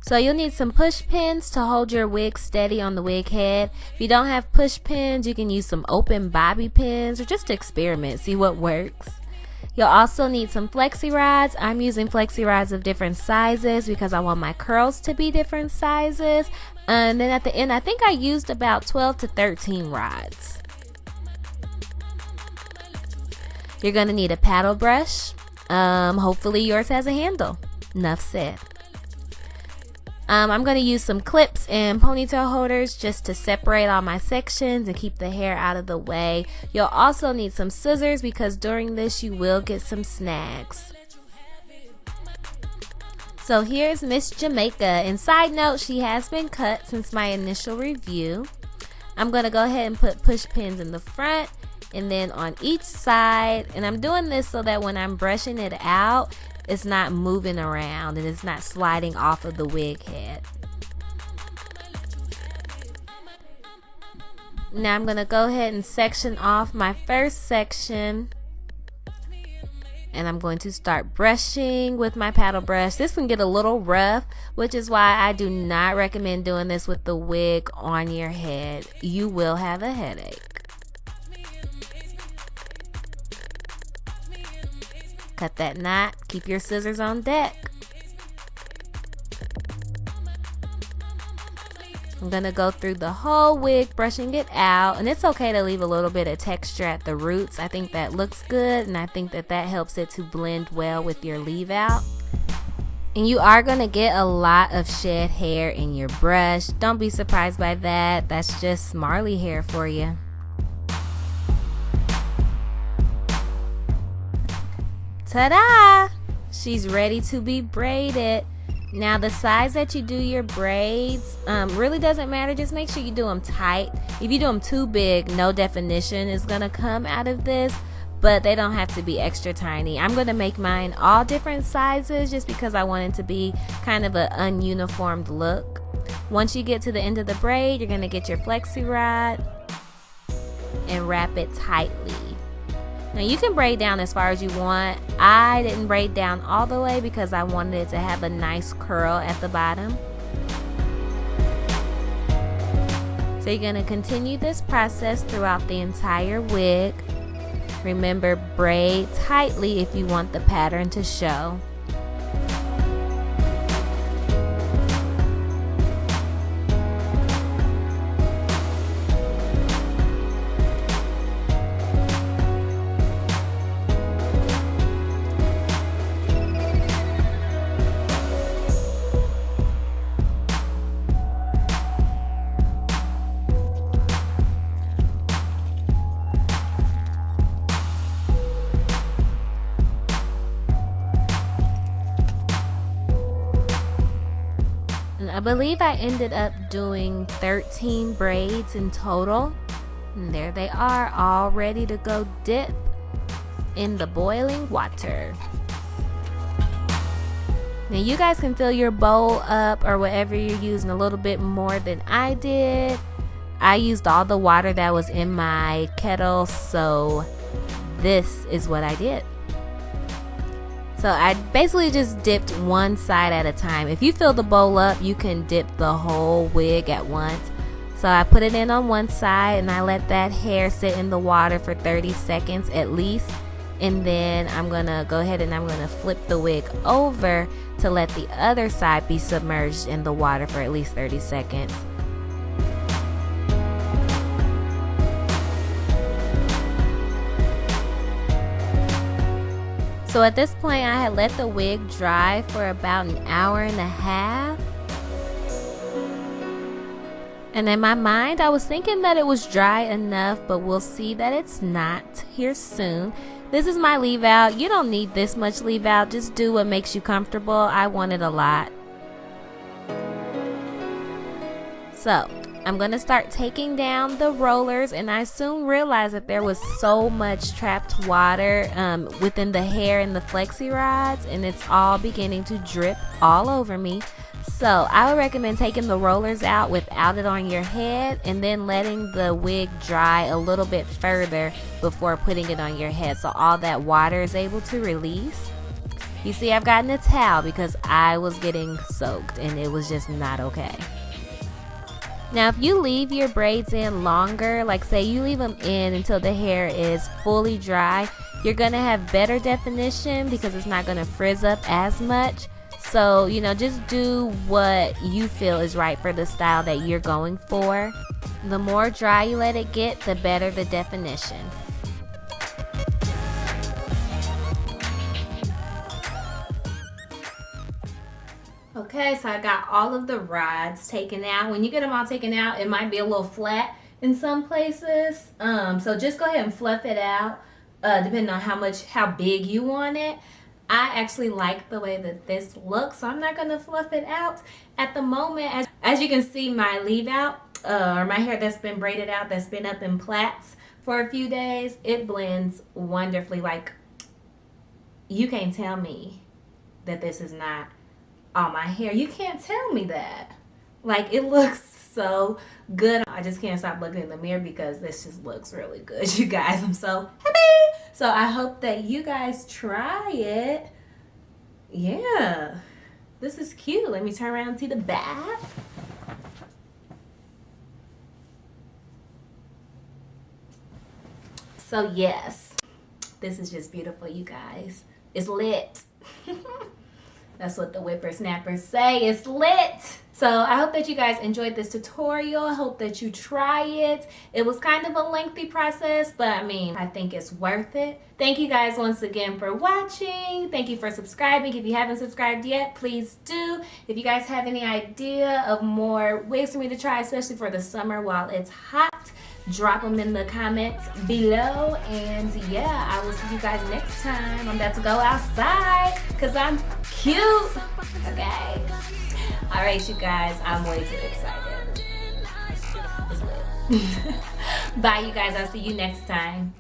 So you'll need some push pins to hold your wig steady on the wig head. If you don't have push pins, you can use some open bobby pins or just experiment, see what works. You'll also need some flexi rods. I'm using flexi rods of different sizes because I want my curls to be different sizes. And then at the end, I think I used about 12 to 13 rods. You're going to need a paddle brush. Hopefully yours has a handle. Enough said. I'm going to use some clips and ponytail holders just to separate all my sections and keep the hair out of the way. You'll also need some scissors because during this you will get some snags. So here's Miss Jamaica, and side note, she has been cut since my initial review. I'm going to go ahead and put push pins in the front and then on each side, and I'm doing this so that when I'm brushing it out, it's not moving around and it's not sliding off of the wig head. Now I'm going to go ahead and section off my first section, and I'm going to start brushing with my paddle brush. This can get a little rough, which is why I do not recommend doing this with the wig on your head. You will have a headache. Cut that knot, keep your scissors on deck. I'm gonna go through the whole wig, brushing it out, and it's okay to leave a little bit of texture at the roots. I think that looks good, and I think that helps it to blend well with your leave out. And you are gonna get a lot of shed hair in your brush. Don't be surprised by that. That's just Marley hair for you. Ta-da! She's ready to be braided. Now the size that you do your braids really doesn't matter. Just make sure you do them tight. If you do them too big, no definition is gonna come out of this, but they don't have to be extra tiny. I'm gonna make mine all different sizes just because I want it to be kind of an ununiformed look. Once you get to the end of the braid, you're gonna get your flexi rod and wrap it tightly. Now you can braid down as far as you want. I didn't braid down all the way because I wanted it to have a nice curl at the bottom. So you're going to continue this process throughout the entire wig. Remember, braid tightly if you want the pattern to show. I believe I ended up doing 13 braids in total. And there they are, all ready to go dip in the boiling water. Now you guys can fill your bowl up or whatever you're using a little bit more than I did. I used all the water that was in my kettle, so this is what I did. So I basically just dipped one side at a time. If you fill the bowl up, you can dip the whole wig at once. So I put it in on one side and I let that hair sit in the water for 30 seconds at least. And then I'm gonna go ahead and I'm gonna flip the wig over to let the other side be submerged in the water for at least 30 seconds. So at this point I had let the wig dry for about an hour and a half. And in my mind I was thinking that it was dry enough, but we'll see that it's not here soon. This is my leave out. You don't need this much leave out. Just do what makes you comfortable. I wanted a lot. So I'm going to start taking down the rollers, and I soon realized that there was so much trapped water within the hair and the flexi rods, and it's all beginning to drip all over me. So I would recommend taking the rollers out without it on your head and then letting the wig dry a little bit further before putting it on your head so all that water is able to release. You see, I've gotten a towel because I was getting soaked and it was just not okay. Now, if you leave your braids in longer, like say you leave them in until the hair is fully dry, you're gonna have better definition because it's not gonna frizz up as much. So, you know, just do what you feel is right for the style that you're going for. The more dry you let it get, the better the definition. Okay, so I got all of the rods taken out. When you get them all taken out, it might be a little flat in some places. So just go ahead and fluff it out, depending on how big you want it. I actually like the way that this looks, so I'm not gonna fluff it out at the moment. As you can see, my leave out, or my hair that's been braided out, that's been up in plaits for a few days, it blends wonderfully. Like, you can't tell me that this is not all my hair. You can't tell me that. Like, it looks so good. I just can't stop looking in the mirror because this just looks really good, you guys. I'm so happy. So I hope that you guys try it. Yeah, this is cute. Let me turn around and see the back. So yes, this is just beautiful, you guys. It's lit. That's what the whippersnappers say. It's lit. So I hope that you guys enjoyed this tutorial. I hope that you try it. It was kind of a lengthy process, but I mean, I think it's worth it. Thank you guys once again for watching. Thank you for subscribing. If you haven't subscribed yet, please do. If you guys have any idea of more ways for me to try, especially for the summer while it's hot, drop them in the comments below. And yeah, I will see you guys next time. I'm about to go outside because I'm cute. Okay. All right, you guys, I'm way too excited. It's lit. Bye, you guys. I'll see you next time.